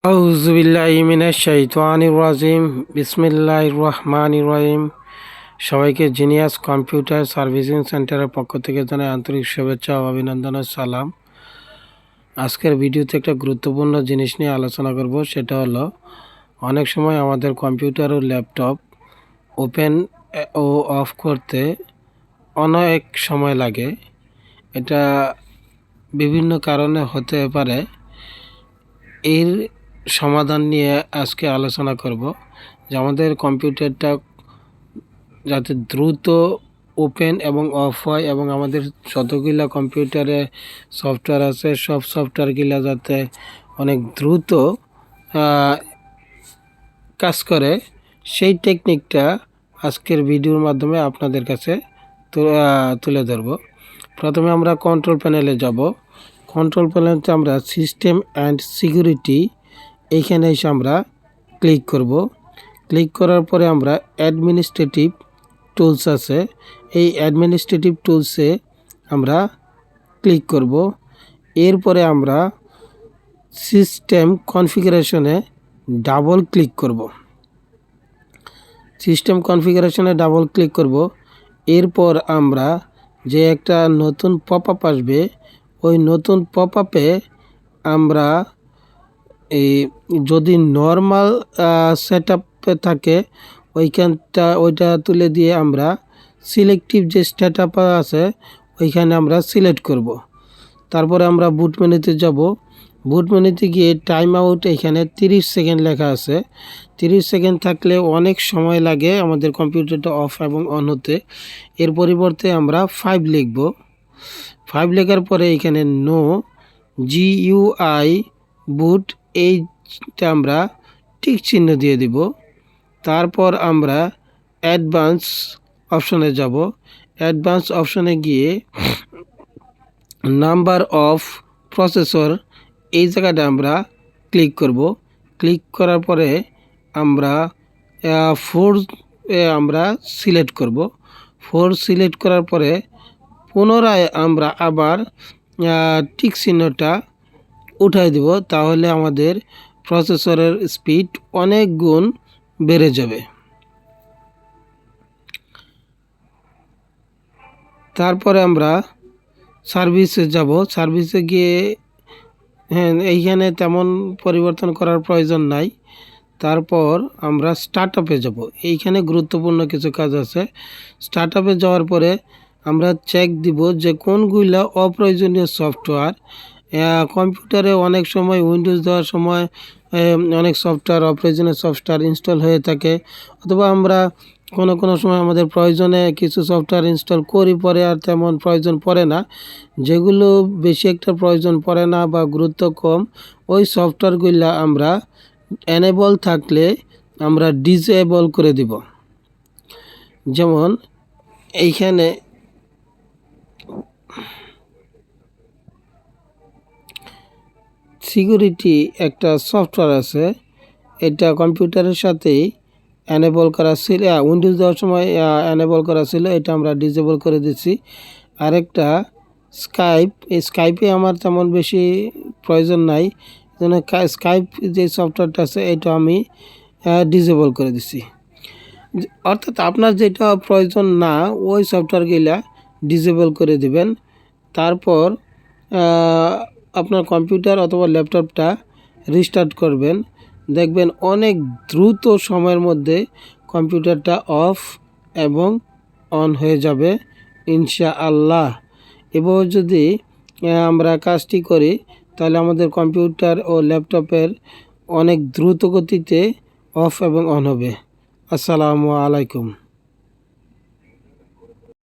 আউযুবিল্লাহি মিনাশ শাইতানির রাজিম বিসমিল্লাহির রহমানির রহিম। সবাইকে জিনিয়াস কম্পিউটার সার্ভিসিং সেন্টারের পক্ষ থেকে জানাই আন্তরিক শুভেচ্ছা ও অভিনন্দন ও সালাম। আজকের ভিডিওতে একটা গুরুত্বপূর্ণ জিনিস নিয়ে আলোচনা করব, সেটা হলো অনেক সময় আমাদের কম্পিউটার ও ল্যাপটপ ওপেন ও অফ করতে অনেক সময় লাগে। এটা বিভিন্ন কারণে হতে পারে। এর সমাধান নিয়ে আজকে আলোচনা করব যে আমাদের কম্পিউটারটা যাতে দ্রুত ওপেন এবং অফ হয় এবং আমাদের যতগুলা কম্পিউটারে সফটওয়্যার আছে সব সফটওয়্যারগুলা যাতে অনেক দ্রুত কাজ করে, সেই টেকনিকটা আজকের ভিডিওর মাধ্যমে আপনাদের কাছে তুলে ধরব। প্রথমে আমরা কন্ট্রোল প্যানেলে যাব। কন্ট্রোল প্যানেলতে আমরা সিস্টেম অ্যান্ড সিকিউরিটি এইখানে এসে আমরা ক্লিক করব। ক্লিক করার পরে আমরা অ্যাডমিনিস্ট্রেটিভ টুলস আছে, এই অ্যাডমিনিস্ট্রেটিভ টুলসে আমরা ক্লিক করব। এরপরে আমরা সিস্টেম কনফিগারেশনে ডাবল ক্লিক করব। সিস্টেম কনফিগারেশনে ডাবল ক্লিক করব। এরপর আমরা যে একটা নতুন পপ আপ আসবে, ওই নতুন পপ আপে আমরা যদি নর্মাল সেট আপে থাকে ওইটা তুলে দিয়ে আমরা সিলেক্টিভ যে সেট আপ আছে ওইখানে আমরা সিলেক্ট করব। তারপরে আমরা বুট মেনুতে যাব। বুট মেনুতে গিয়ে টাইম আউট এখানে 30 সেকেন্ড লেখা আছে। 30 সেকেন্ড থাকলে অনেক সময় লাগে আমাদের কম্পিউটারটা অফ এবং অন হতে। এর পরিবর্তে আমরা 5 লিখব। 5 লেখার পরে এখানে নো GUI বুট এইটা আমরা টিক চিহ্ন দিয়ে দিব। তারপর আমরা অ্যাডভান্স অপশনে যাব। অ্যাডভান্স অপশনে গিয়ে নাম্বার অফ প্রসেসর এই জায়গাটা আমরা ক্লিক করব। ক্লিক করার পরে আমরা 4 আমরা সিলেক্ট করব। 4 সিলেক্ট করার পরে পুনরায় আমরা আবার টিক চিহ্নটা উঠাই দেব, তাহলে আমাদের প্রসেসরের স্পিড অনেক গুণ বেড়ে যাবে। তারপরে আমরা সার্ভিসে যাব। সার্ভিসে গিয়ে এইখানে তেমন পরিবর্তন করার প্রয়োজন নাই। তারপর আমরা স্টার্ট আপে যাব। এইখানে গুরুত্বপূর্ণ কিছু কাজ আছে। স্টার্ট আপে যাওয়ার পরে আমরা চেক দিব যে কোনগুলা অপ্রয়োজনীয় সফটওয়্যার। কম্পিউটারে অনেক সময় উইন্ডোজ দেওয়ার সময় অনেক সফটওয়্যার অপ্রয়োজনীয় সফটওয়্যার ইনস্টল হয়ে থাকে, অথবা আমরা কোনো সময় আমাদের প্রয়োজনে কিছু সফটওয়্যার ইনস্টল করি, পরে আর তেমন প্রয়োজন পড়ে না। যেগুলো বেশি একটা প্রয়োজন পড়ে না বা গুরুত্ব কম, ওই সফটওয়্যারগুলো আমরা এনেবল থাকলে আমরা ডিসেবল করে দিব। যেমন এইখানে সিকিউরিটি একটা সফটওয়্যার আছে, এটা কম্পিউটারের সাথেই এনেবল করা ছিল, উইন্ডোজ দেওয়ার সময় এনেবল করা ছিল, এটা আমরা ডিসেবল করে দিচ্ছি। আরেকটা স্কাইপ, এই স্কাইপে আমার তেমন বেশি প্রয়োজন নাই, জন্য স্কাইপ যে সফটওয়্যারটা আছে এটা আমি ডিসেবল করে দিচ্ছি। অর্থাৎ আপনার যেটা প্রয়োজন না ওই সফটওয়্যারগুলা ডিসেবল করে দিবেন। তারপর আপনার কম্পিউটার অথবা ল্যাপটপটা রিস্টার্ট করবেন, দেখবেন অনেক দ্রুত সময়ের মধ্যে কম্পিউটারটা অফ এবং অন হয়ে যাবে ইনশাআল্লাহ। এভাবে যদি আমরা কাজটি করি তাহলে আমাদের কম্পিউটার ও ল্যাপটপের অনেক দ্রুত গতিতে অফ এবং অন হবে। আসসালামু আলাইকুম।